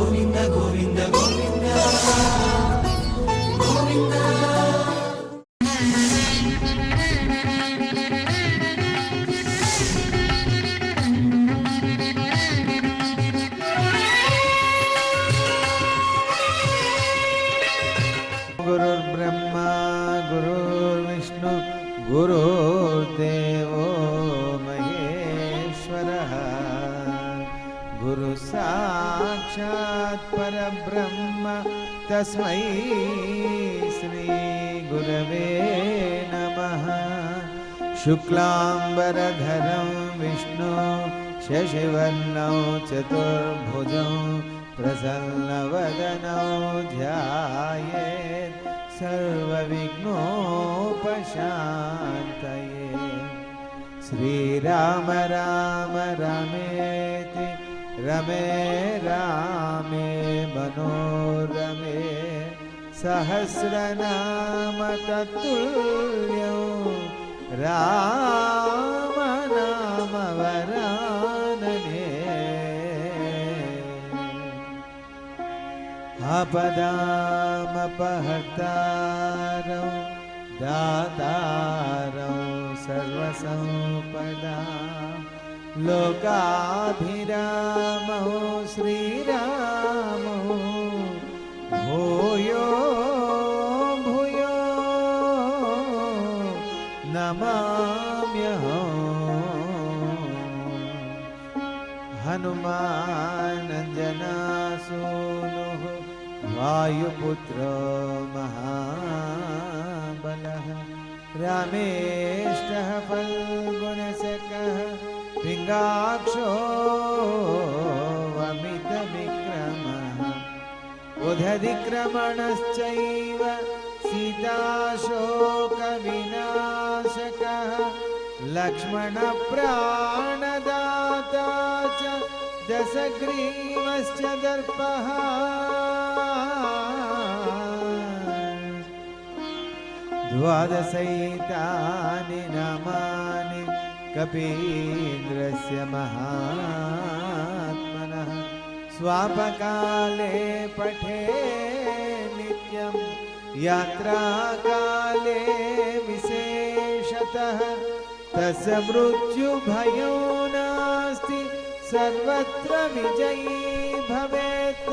గోవింద గోవింద గోవింద గోవింద. గురుర్బ్రహ్మా గురుర్విష్ణు గురుర్దేవో మహేశ్వరః గురు సాక్షాత్ పరబ్రహ్మ తస్మై శ్రీ గురవే నమః. శుక్లాంబరధరం విష్ణు శశివర్ణం చతుర్భుజం ప్రసన్నవదనో ధ్యాయేత్ సర్వవిఘ్నోపశాంతయే. శ్రీరామ రామ రమేతి రమే రామే మనోరమే సహస్రనామ తత్తుల్యం రామ నామ వరాననే. ఆపదామపహర్తారం దాతారం సర్వసంపదాం లోకాభిరామో శ్రీరామో భూయో భూయో నమామ్యహం. హనుమానంజనాసూనుః వాయుపుత్రో మహాబలః రామేష్టః ఫల్గుణశకः పింగాక్షో వమితవిక్రమः ఉదధిక్రమణశ్చైవ సీతాశోకవినాశకः లక్ష్మణప్రాణదాతా చ దశగ్రీవశ్చ దర్పః. ద్వాదశైతాని నామాని కపీంద్రస్య మహాత్మనః స్వాపకాలే పఠే నిత్యం యాత్రాకాలే విశేషతః తస్య మృత్యుభయో నాస్తి సర్వత్ర విజయీ భవేత్.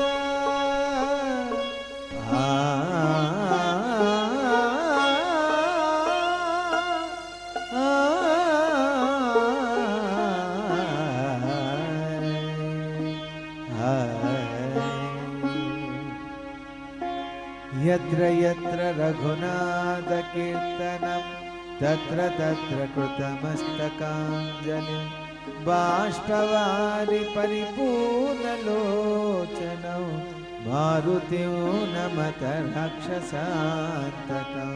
యత్ర యత్ర రఘునాథ కీర్తనం తత్ర తత్ర కృతమస్తకాంజలిం బాష్పవారి పరిపూర్ణలోచనం మారుతిం నమత రాక్షసాంతకం.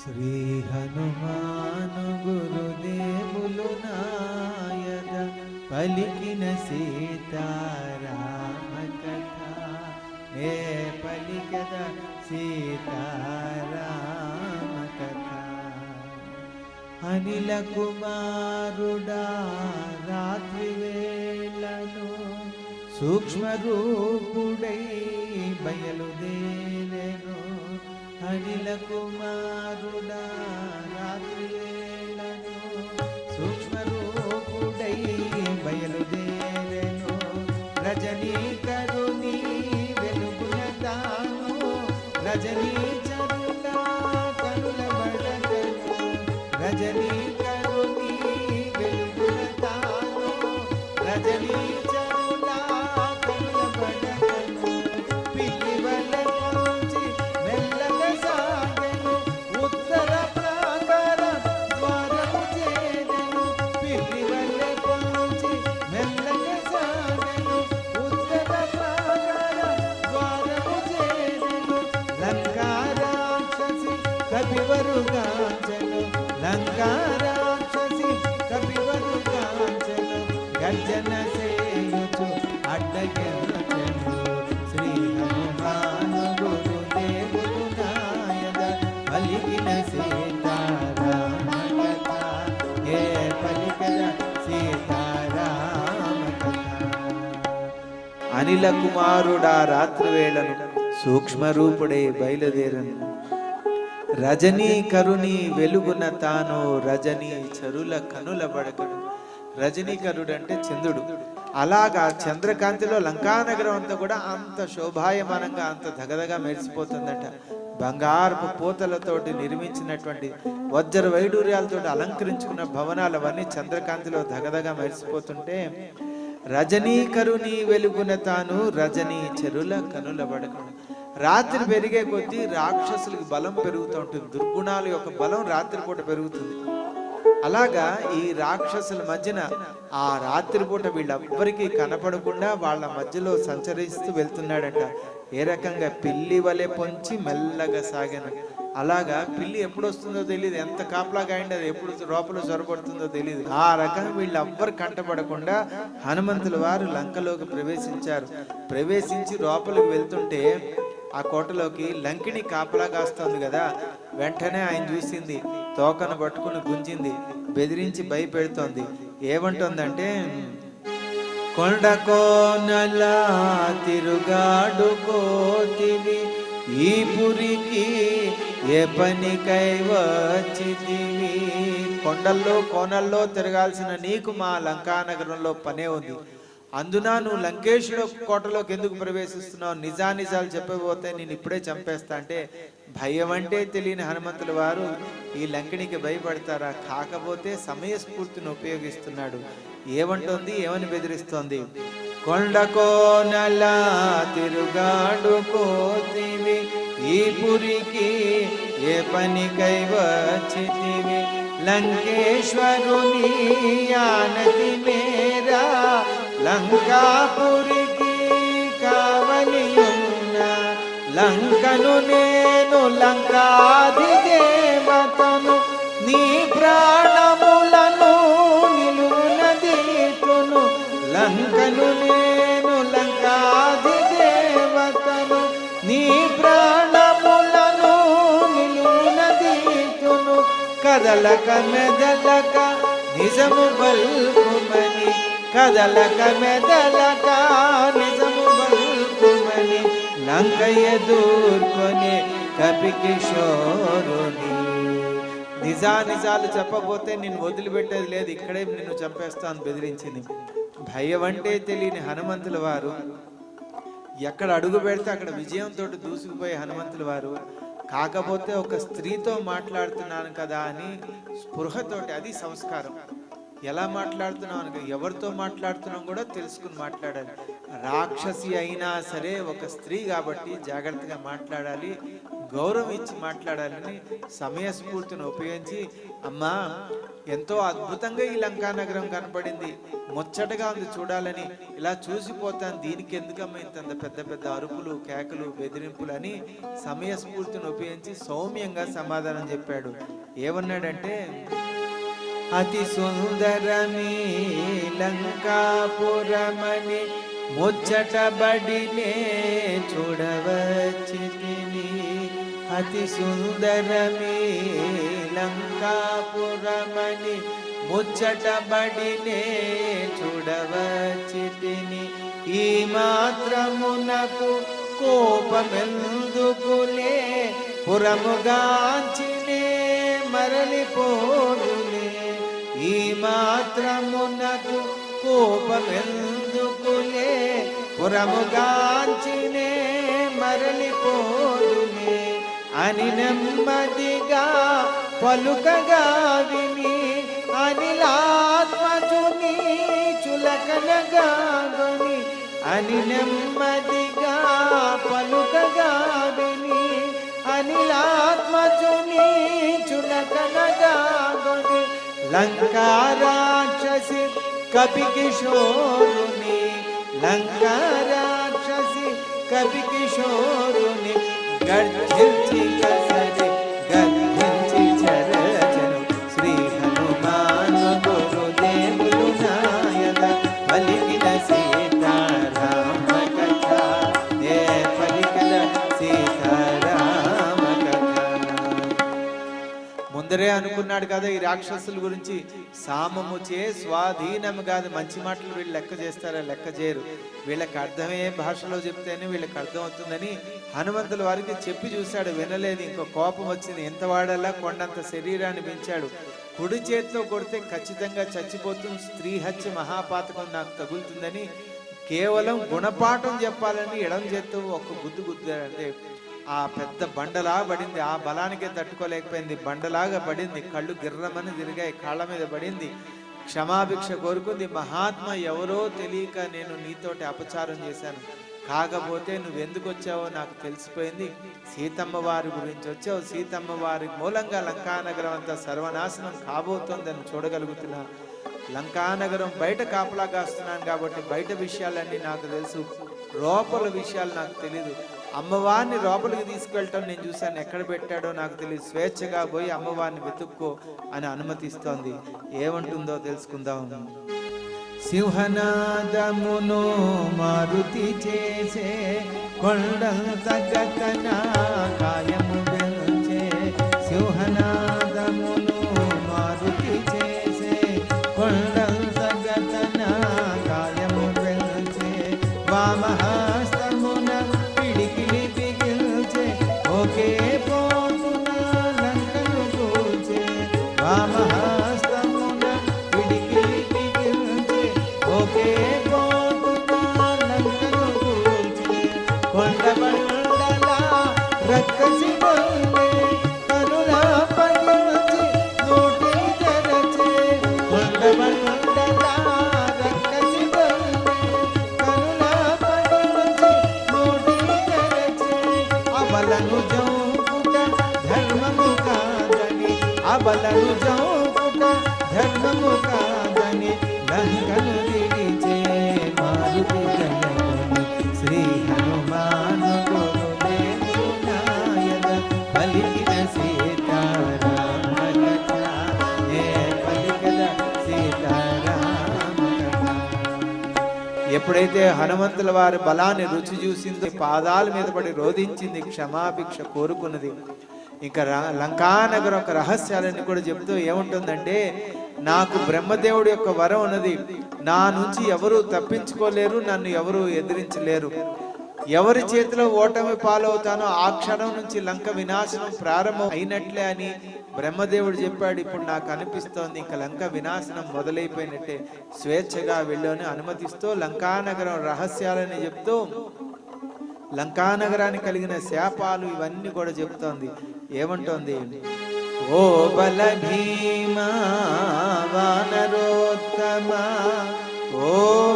శ్రీ హనుమాను గురుదేవులు నాయద పలికిన సీతారామ కథ నే పలికద సీతారామ కథ. అనిల కుమారుడా రాత్రి వేళను సూక్ష్మ రూపుడై బయలుదేరెను. అనిల కుమారుడా రాత్రి వేళను సూక్ష్మ రూపుడై బయలుదేరెను. రజనీకరుని వెలుగున తాను రజనీచరుల కనుల బడగను. రజనీకరుని వెలుగున తాను రజనీచరుల కనుల బడగను. పిల్లి వల్ల నుంచి మెల్లగా సాగెను ఉత్తర ప్రాకార ద్వారము చేరెను. పిల్లి వల్ల నుంచి మెల్లగా సాగెను ఉత్తర ప్రాకార ద్వారము చేరెను. లంకా రాక్షసి కపివరుగాంచెను. లంకా రాక్షసి కపివరుగాంచెను. గర్జన సేయుచు అడ్డగెను. శ్రీ హనుమాను గురుదేవులు నాయద పలికిన అనిల కుమారుడా రాత్రి వేళను సూక్ష్మరూపుడే బయలుదేరను. రజనీ కరుని వెలుగున తాను రజనీ చరుల కనుల బడకడు. రజనీకరుడు అంటే చంద్రుడు. అలాగా చంద్రకాంతిలో లంకానగరం అంతా కూడా అంత శోభాయమానంగా అంత దగదగా మెరిసిపోతుందట. బంగారపు పూతలతోటి నిర్మించినటువంటి వజ్ర వైడూర్యాలతో అలంకరించుకున్న భవనాలు అవన్నీ చంద్రకాంతిలో దగదగా మెరిసిపోతుంటే రజనీకరుని వెలుగున తాను రజనీ చెరుల కనుల బడకడు. రాత్రి పెరిగే కొద్దీ రాక్షసులకి బలం పెరుగుతూ ఉంటుంది. దుర్గుణాల యొక్క బలం రాత్రిపూట పెరుగుతుంది. అలాగా ఈ రాక్షసుల మధ్యన ఆ రాత్రిపూట వీళ్ళెవ్వరికీ కనపడకుండా వాళ్ళ మధ్యలో సంచరిస్తూ వెళ్తున్నాడట. ఏ రకంగా పిల్లి వలె పొంచి మెల్లగా సాగాను. అలాగా పిల్లి ఎప్పుడు వస్తుందో తెలియదు, ఎంత కాపలాగా అయింది అది ఎప్పుడు లోపల చొరబడుతుందో తెలియదు. ఆ రకంగా వీళ్ళెవ్వరు కంటపడకుండా హనుమంతుల వారు లంకలోకి ప్రవేశించారు. ప్రవేశించి లోపలికి వెళ్తుంటే ఆ కోటలోకి లంకిని కాపలా కాస్తుంది కదా. వెంటనే ఆయన చూసింది, తోకను పట్టుకుని గుంజింది, బెదిరించి భయపెడుతోంది. ఏమంటుందంటే, కొండకోనల తిరుగాడుకోతివి ఈ పురికి ఏ పనికై వచ్చితివి. కొండల్లో కోనల్లో తిరగాల్సిన నీకు మా లంకానగరంలో పనే ఉంది. అందున నువ్వు లంకేశ్వర కోటలోకి ఎందుకు ప్రవేశిస్తున్నావు? నిజానిజాలు చెప్పబోతే నేను ఇప్పుడే చంపేస్తా అంటే భయం అంటే తెలియని హనుమంతుల వారు ఈ లంకినికి భయపడతారా? కాకపోతే సమయస్ఫూర్తిని ఉపయోగిస్తున్నాడు. ఏమంటోంది, ఏమని బెదిరిస్తోంది? కొండకోనల తిరుగాడుకోతివి ఈ పురికి ఏ పనికై వచ్చితివి లంకేశ్వరుని ఆనతి మేరా లంకాపురికి కావలి ఉన్న లంకను నేను లంకాధిదేవతను నీ ప్రాణములను నిలువునదీతును లంకను నేను లంకాధిదేవతను నీ ప్రాణములను నిలువునదీతును కదలక మెదలక నిజము బల్కుమని కదలక మెదలక నిజము బల్కుమని లంక ఎదుర్కొని కపికిషోరుని. నిజాలు చెప్పబోతే నిన్ను వదిలిపెట్టేది లేదు, ఇక్కడే నిన్ను చంపేస్తాను బెదిరించింది. భయం అంటే తెలియని హనుమంతుల వారు ఎక్కడ అడుగు పెడితే అక్కడ విజయంతో దూసుకుపోయే హనుమంతుల వారు కాకపోతే ఒక స్త్రీతో మాట్లాడుతున్నాను కదా అని స్పృహతోటి, అది సంస్కారం. ఎలా మాట్లాడుతున్నాం అనగా ఎవరితో మాట్లాడుతున్నాం కూడా తెలుసుకుని మాట్లాడాలి. రాక్షసి అయినా సరే ఒక స్త్రీ కాబట్టి జాగ్రత్తగా మాట్లాడాలి, గౌరవం ఇచ్చి మాట్లాడాలని సమయస్ఫూర్తిని ఉపయోగించి, అమ్మా ఎంతో అద్భుతంగా ఈ లంకానగరం కనపడింది, ముచ్చటగా ఉంది చూడాలని, ఇలా చూసిపోతాను, దీనికి ఎందుకమ్మా ఇంత పెద్ద పెద్ద అరుపులు కేకలు బెదిరింపులు అని సమయస్ఫూర్తిని ఉపయోగించి సౌమ్యంగా సమాధానం చెప్పాడు. ఏమన్నాడంటే, అతి సుందరమీ లంకాపురమని ముచ్చటబడినే చూడవచ్చితిని అతి సుందరమీ లంకాపురమని ముచ్చటబడినే చూడవచ్చితిని ఈ మాత్రమునకు కోపమెందుకులే పురముగాంచినే మరలిపోరులే ఈ మాత్రమునకు కోపమెందుకులే పురముగాంచినే మరలిపోరులే అని నెమ్మదిగా పలుకగా విని అనిలాత్మజుని చులకనగాగొని అని నెమ్మదిగా పలుకగా విని అనిలాత్మజుని చులకనగాగొని లంకా రాక్షసి కపికిషోరుని లంకా రాక్షసి కపికిషోరుని గర్జించి కసరి గర్జించి చరచను శ్రీ హనుమాను గురుదేవులు నాయన పలికిన సీతారామ కథ ఏ పలికిన సీతారామ కథ. ముందరే అనుకున్నాడు కదా ఈ రాక్షసుల గురించి. సామము చే స్వాధీనము కాదు, మంచి మాటలు వీళ్ళు లెక్క చేస్తారా? లెక్క చేయరు. వీళ్ళకి అర్థమయ్యే భాషలో చెప్తేనే వీళ్ళకి అర్థం అవుతుందని హనుమంతుల వారికి చెప్పి చూశాడు, వినలేదు. ఇంకో కోపం వచ్చింది. ఎంత వాడల్లా కొండంత శరీరాన్ని పెంచాడు. కుడి చేతితో కొడితే ఖచ్చితంగా చచ్చిపోతుంది, స్త్రీ హత్య మహాపాతకం నాకు తగులుతుందని కేవలం గుణపాఠం చెప్పాలని ఎడం చేత్తో ఒక గుద్దు గుద్దాడంటే ఆ పెద్ద బండలా పడింది. ఆ బలానికే తట్టుకోలేకపోయింది, బండలాగా పడింది. కళ్ళు గిర్రమని తిరిగాయి, కాళ్ళ మీద పడింది. క్షమాభిక్ష కోరుకుంది. మహాత్మ ఎవరో తెలియక నేను నీతోటి అపచారం చేశాను, కాకపోతే నువ్వెందుకు వచ్చావో నాకు తెలిసిపోయింది. సీతమ్మ వారి గురించి వచ్చావు, సీతమ్మ వారి మూలంగా లంకానగరం అంతా సర్వనాశనం కాబోతోందని చూడగలుగుతున్నా. లంకానగరం బయట కాపలా కాస్తున్నాను కాబట్టి బయట విషయాలన్నీ నాకు తెలుసు, లోపల విషయాలు నాకు తెలీదు. అమ్మవారిని లోపలికి తీసుకెళ్ళటం నేను చూశాను, ఎక్కడ పెట్టాడో నాకు తెలియదు. స్వేచ్ఛగా పోయి అమ్మవారిని వెతుక్కో అని అనుమతిస్తోంది. ఏమంటుందో తెలుసుకుందాం. సింహనాదమును మారుతి చేసే కొండంత గతన కాయము వెల్చే. సింహనాదమును మారుతి చేసే కొండంత గతన కాయము వెల్చే. వామహస్తమున పిడికిలి బిగిల్చే, ఒకే పోతున లంకను కూల్చే. వామహస్తమున పిడికిలి బిగిల్చే, ఒకే పోతున లంకను కూల్చే. కొండబండల రక్కసి వల్లే కనుల పగిల్చి నోటి తెరచే. కొండబండల రక్కసి వల్లే కనుల పగిల్చి నోటి తెరచే. అబలను జౌకుట ధర్మము కాదని, అబలను జౌకుట ధర్మము కాదని లంకను విడిచే. మారుతి జయముని శ్రీ హనుమాను గురుదేవుడు నాయన పలికిన సీతారామ కథ. ఏ పలికద సీతారామ కథ. ఎప్పుడైతే హనుమంతుల వారి బలాన్ని రుచి చూసిందో పాదాల మీద పడి రోధించింది, క్షమాభిక్ష కోరుకున్నది. ఇంకా లంకానగరం ఒక రహస్యాలన్నీ కూడా చెప్తూ ఏముంటుందంటే, నాకు బ్రహ్మదేవుడి యొక్క వరం ఉన్నది, నా నుంచి ఎవరు తప్పించుకోలేరు, నన్ను ఎవరు ఎదిరించలేరు. ఎవరి చేతిలో ఓటమి పాలవుతానో ఆ క్షణం నుంచి లంక వినాశనం ప్రారంభం అయినట్లే అని బ్రహ్మదేవుడు చెప్పాడు. ఇప్పుడు నాకు అనిపిస్తోంది ఇంకా లంక వినాశనం మొదలైపోయినట్టే, స్వేచ్ఛగా వెళ్ళని అనుమతిస్తూ లంకానగరం రహస్యాలని చెప్తూ లంకానగరానికి కలిగిన శాపాలు ఇవన్నీ కూడా చెప్తోంది. ఏమంటోంది? ఓ బల భీమా వానరోత్తమ, ఓ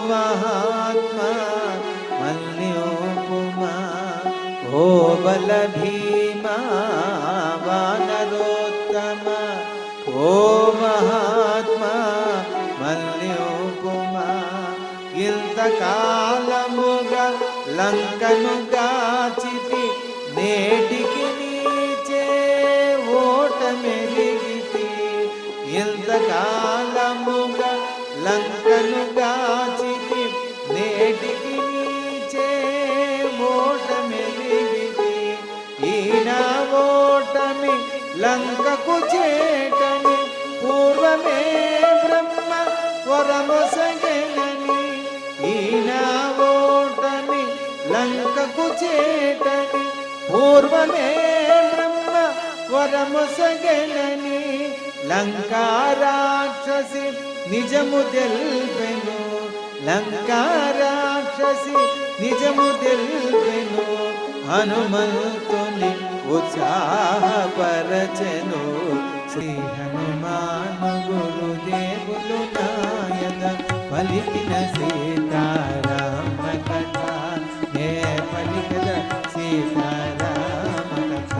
మహాత్మా మల్యోపుమా. ఓ బల భీమా వానరోత్తమ, ఓ మహాత్మా మల్యోపుమా. ఇంతకాలముగా లంకను గాచితి, నేటికి నీచే ఓటమెరిగితి. ఇంతకాలముగా లంకను గాచితి, నేటికి నీచే ఓటమెరిగితి. ఈన ఓటమి లంకకు చేటని పూర్వమే బ్రహ్మ వరమొసగెనని. ఈన ఓటమి లంకకు చేటని పూర్వమే బ్రహ్మ వరమొసగెనని. లంకా రాక్షసి నిజము తెల్పెను, లంకా రాక్షసి నిజము తెల్పెను. హనుమంతుని ఉత్సాహపరచెను, శ్రీ హనుమాను గురుదేవులు నాయన పలికిన సీతారామ కథ. ఏ పలికద సీతారామ కథ.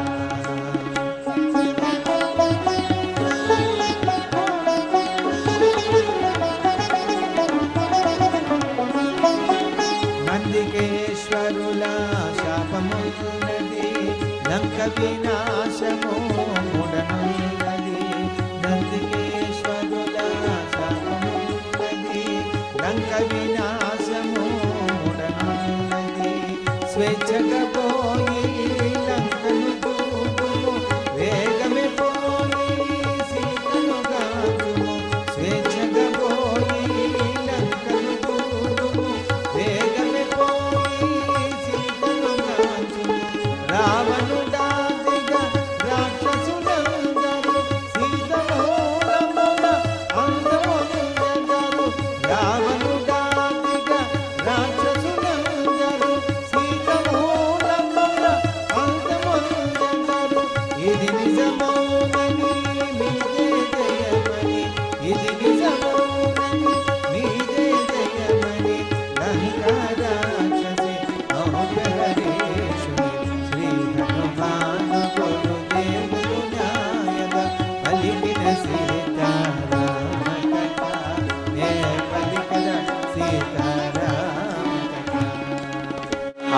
నందికేశ్వరుల శాపమున్నది, లంక వినాశము మూడనున్నది. నందికేశ్వరుల శాపమున్నది, లంక వినాశము మూడనున్నది. స్వేచ్ఛగా పోయి లంకను చూపు, వేగమే పోయి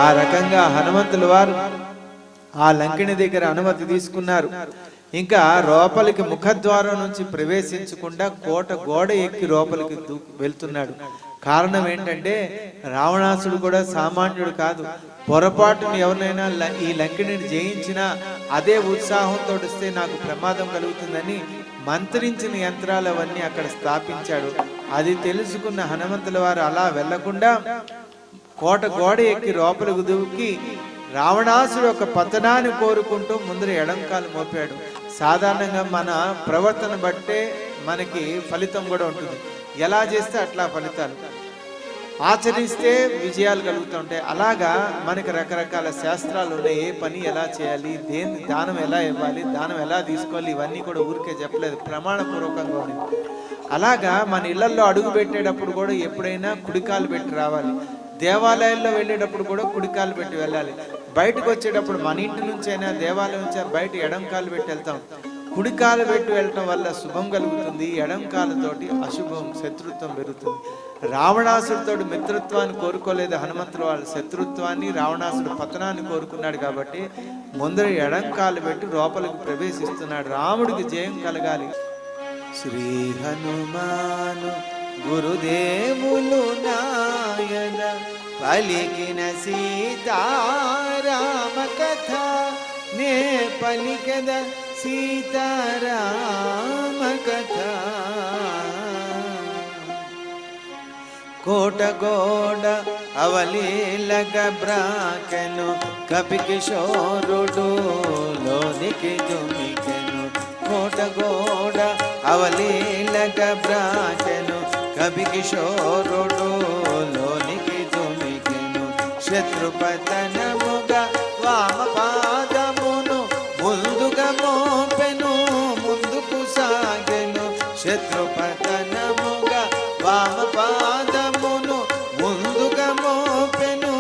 ఆ రకంగా హనుమంతుల వారు ఆ లంకిని దగ్గర అనుమతి తీసుకున్నారు. ఇంకా లోపలికి ముఖద్వారం నుంచి ప్రవేశించకుండా కోట గోడ ఎక్కి లోపలికి వెళ్తున్నాడు. కారణం ఏంటంటే రావణాసుడు కూడా సామాన్యుడు కాదు. పొరపాటును ఎవరినైనా ఈ లంకిని జయించినా అదే ఉత్సాహంతో వస్తే నాకు ప్రమాదం కలుగుతుందని మంత్రించిన యంత్రాలు అవన్నీ అక్కడ స్థాపించాడు. అది తెలుసుకున్న హనుమంతుల వారు అలా వెళ్లకుండా కోట గోడ ఎక్కి లోపలికి దూకి రావణాసుడు ఒక పతనాన్ని కోరుకుంటూ ముందర ఎడంకాలు మోపాడు. సాధారణంగా మన ప్రవర్తన బట్టే మనకి ఫలితం కూడా ఉంటుంది. ఎలా చేస్తే అట్లా ఫలితాలు, ఆచరిస్తే విజయాలు కలుగుతూ ఉంటాయి. అలాగా మనకి రకరకాల శాస్త్రాలు ఉన్నాయి. ఏ పని ఎలా చేయాలి, దేని దానం ఎలా ఇవ్వాలి, దానం ఎలా తీసుకోవాలి, ఇవన్నీ కూడా ఊరికే చెప్పలేదు, ప్రమాణపూర్వకంగా ఉన్నాయి. అలాగా మన ఇళ్లలో అడుగు పెట్టేటప్పుడు కూడా ఎప్పుడైనా కుడికాలు పెట్టి రావాలి. దేవాలయాల్లో వెళ్ళేటప్పుడు కూడా కుడికాలు పెట్టి వెళ్ళాలి. బయటకు వచ్చేటప్పుడు మన ఇంటి నుంచి అయినా దేవాలయం నుంచి బయట ఎడంకాలు పెట్టి వెళ్తాం. కుడికాలు పెట్టి వెళ్ళటం వల్ల శుభం కలుగుతుంది, ఎడంకాలతోటి అశుభం శత్రుత్వం పెరుగుతుంది. రావణాసుడితో మిత్రత్వాన్ని కోరుకోలేదు హనుమంతుడు, వాళ్ళ శత్రుత్వాన్ని రావణాసుడు పతనాన్ని కోరుకున్నాడు. కాబట్టి ముందర ఎడంకాలు పెట్టి లోపలికి ప్రవేశిస్తున్నాడు. రాముడికి జయం కలగాలి. శ్రీ హనుమాను గురుదేవులు నాయన పలికిన సీతారామ కథ, నే పలికద సీతారామ కథ. కోట గోడ అవలీలగ బ్రాకెను, కపి కిశోరుడు లోనికి దుమికెను. కోట గోడ అవలీలగ బ్రాకెను, కపి కిశోరుడు లోనికి దుమికెను. శత్రుపతనముగా వామ పాదమును ముందుగా మోపెను, ముందుకు సాగెను. శత్రుపతనముగా వామ పాదమును ముందుగా మోపెను,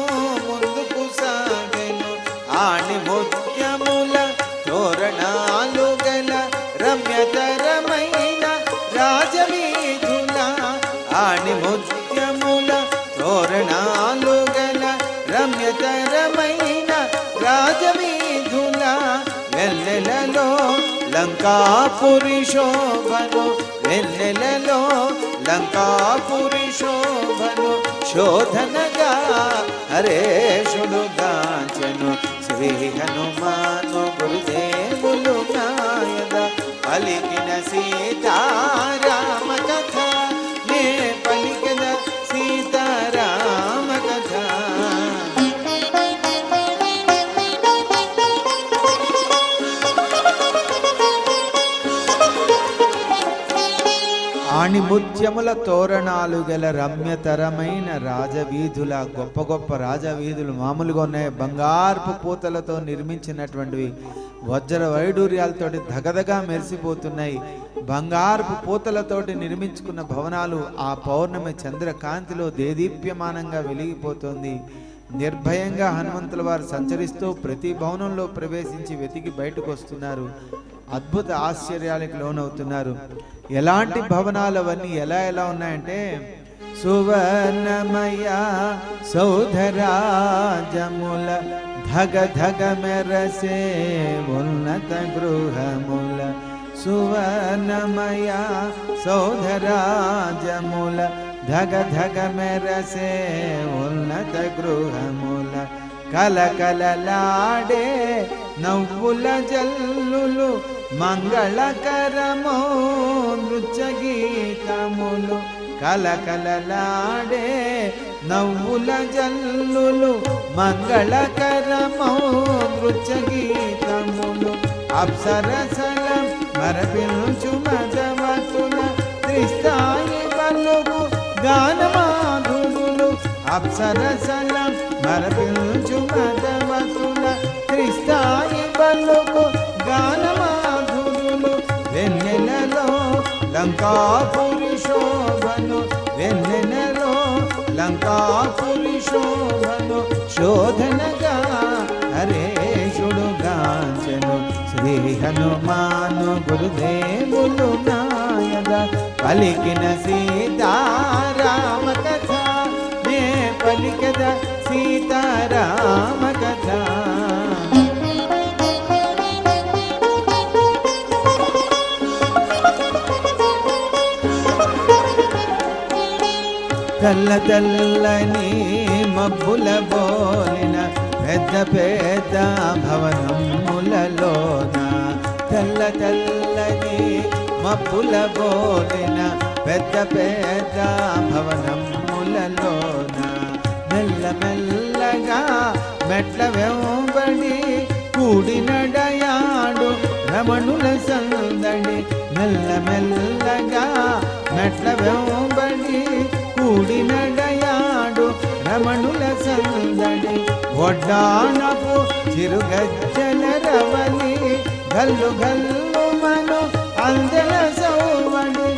ముందుకు సాగెను. ఆణి ముత్యముల తోరణాలు గల రమ్యతరమైన రాజవీధుల, ఆణి ముత్యముల తోరణాలు గల రమ్యతరమైన రాజవీధుల, వెన్నెలలో లంకాపురి శోభను, వెన్నెలలో లంకాపురి శోభను. శోధనగా హరేషుడు గాంచెను, శ్రీ హనుమాను గురుదేవులు నాయన పలికిన సీతారామ కథ, నే పలికిన సీతారామ కథ. ఆణిముత్యముల తోరణాలు గల రమ్యతరమైన రాజవీధుల, గొప్ప గొప్ప రాజవీధులు మామూలుగా ఉన్నాయి. బంగారపు పూతలతో నిర్మించినటువంటివి, వజ్ర వైడూర్యాలతోటి ధగధగా మెరిసిపోతున్నాయి. బంగారపు పూతలతోటి నిర్మించుకున్న భవనాలు ఆ పౌర్ణమి చంద్రకాంతిలో దేదీప్యమానంగా వెలిగిపోతుంది. నిర్భయంగా హనుమంతుల వారు సంచరిస్తూ ప్రతి భవనంలో ప్రవేశించి వెతికి బయటకు వస్తున్నారు. అద్భుత ఆశ్చర్యాలకు లోనవుతున్నారు. ఎలాంటి భవనాలు అవన్నీ ఎలా ఎలా ఉన్నాయంటే, సువర్ణమయ సౌధరాజముల ధగ ధగ మెరసే ఉన్నత గృహముల, సువర్ణమయ సౌధరాజముల ధగ ధగ మెరసే ఉన్నత గృహముల, కలకలలాడే నవ్వుల జల్లులు మంగళకరమో నృత్య గీతములు, కలకలలాడే నవ్వుల జల్లులు మంగళకరమో నృత్య గీతములు. అప్సరసల మరపించు మదవతుల త్రిస్థాయి పలుకు గానమాధురులు, అప్సరసల మరపించు మదవతుల త్రిస్థాయి పలుకు గానమాధురులు. వెన్నెలలో లంకాపురి శోభను, వెన్నెలలో లంకాపురి శోభను. శోధనగా హరేషుడు గాంచెను, శ్రీ హనుమాను గురుదేవులు నాయన పలికిన సీతారామ కథ, నే పలికద సీతారామ కథ. తెల్ల తెల్లని మబ్బుల బోలిన పెద్ద పెద్ద భవనములలోన, తెల్ల తెల్లని మబ్బుల బోలిన పెద్ద పెద్ద భవనములలోన, మెల్ల మెల్లగా మెట్ల వెంబడి కూడినడయాడు రమణుల సందడి, మెల్ల మెల్లగా మెట్ల వెంబడి కూడినడయాడు రమణుల సందడి, ఒడ్డానపు చిరుగజ్జల రవలి గల్లు గల్లు మను అందెల సౌవడి,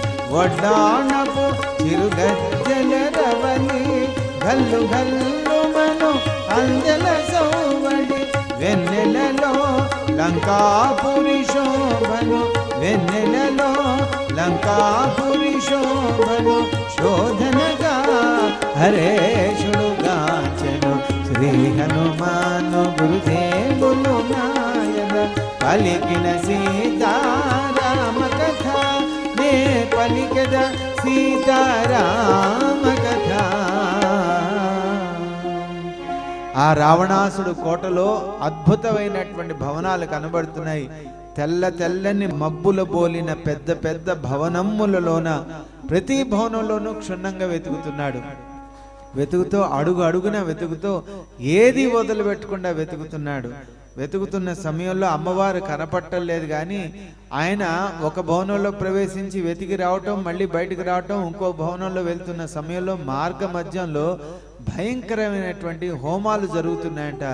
ఒడ్డానపు చిరుగజ్జల రవలి గల్లు గల్లు మను అందెల సౌవడి, వెన్నెలలో లంకాపురి శోభను, వెన్నెలలో లంకాపురి శోభను, శోధనగా హరేషుడుగాచెను శ్రీ హనుమాను గురుదేవులు నాయన, పలికిన సీతారామ కథ నే పలికద సీతారామ కథ. ఆ రావణాసుడు కోటలో అద్భుతమైనటువంటి భవనాలు కనబడుతున్నాయి. తెల్ల తెల్లని మబ్బుల బోలిన పెద్ద పెద్ద భవనములలోన ప్రతి భవనంలోనూ క్షుణ్ణంగా వెతుకుతున్నాడు. వెతుకుతూ అడుగు అడుగున వెతుకుతూ ఏది వదిలిపెట్టకుండా వెతుకుతున్నాడు. వెతుకుతున్న సమయంలో అమ్మవారు కనపట్టలేదు, కానీ ఆయన ఒక భవనంలో ప్రవేశించి వెతికి రావటం, మళ్ళీ బయటికి రావటం, ఇంకో భవనంలో వెళ్తున్న సమయంలో మార్గ మధ్యంలో భయంకరమైనటువంటి హోమాలు జరుగుతున్నాయంట.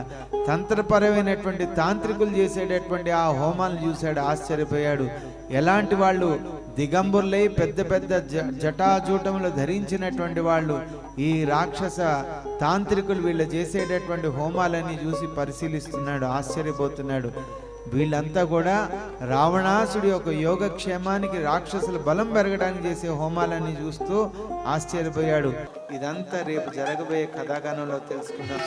తంత్రపరమైనటువంటి తాంత్రికులు చేసేటటువంటి ఆ హోమాలను చూశాడు, ఆశ్చర్యపోయాడు. ఎలాంటి వాళ్ళు? దిగంబరులై పెద్ద పెద్ద జటాజూటములు ధరించినటువంటి వాళ్ళు. ఈ రాక్షస తాంత్రికులు వీళ్ళు చేసేటటువంటి హోమాలన్నీ చూసి పరిశీలిస్తున్నాడు, ఆశ్చర్యపోతున్నాడు. వీళ్ళంతా కూడా రావణాసుడి యొక్క యోగక్షేమానికి, రాక్షసుల బలం పెరగడానికి చేసే హోమాలన్నీ చూస్తూ ఆశ్చర్యపోయాడు. ఇదంతా రేపు జరగబోయే కథాగానంలో తెలుసుకుందాం.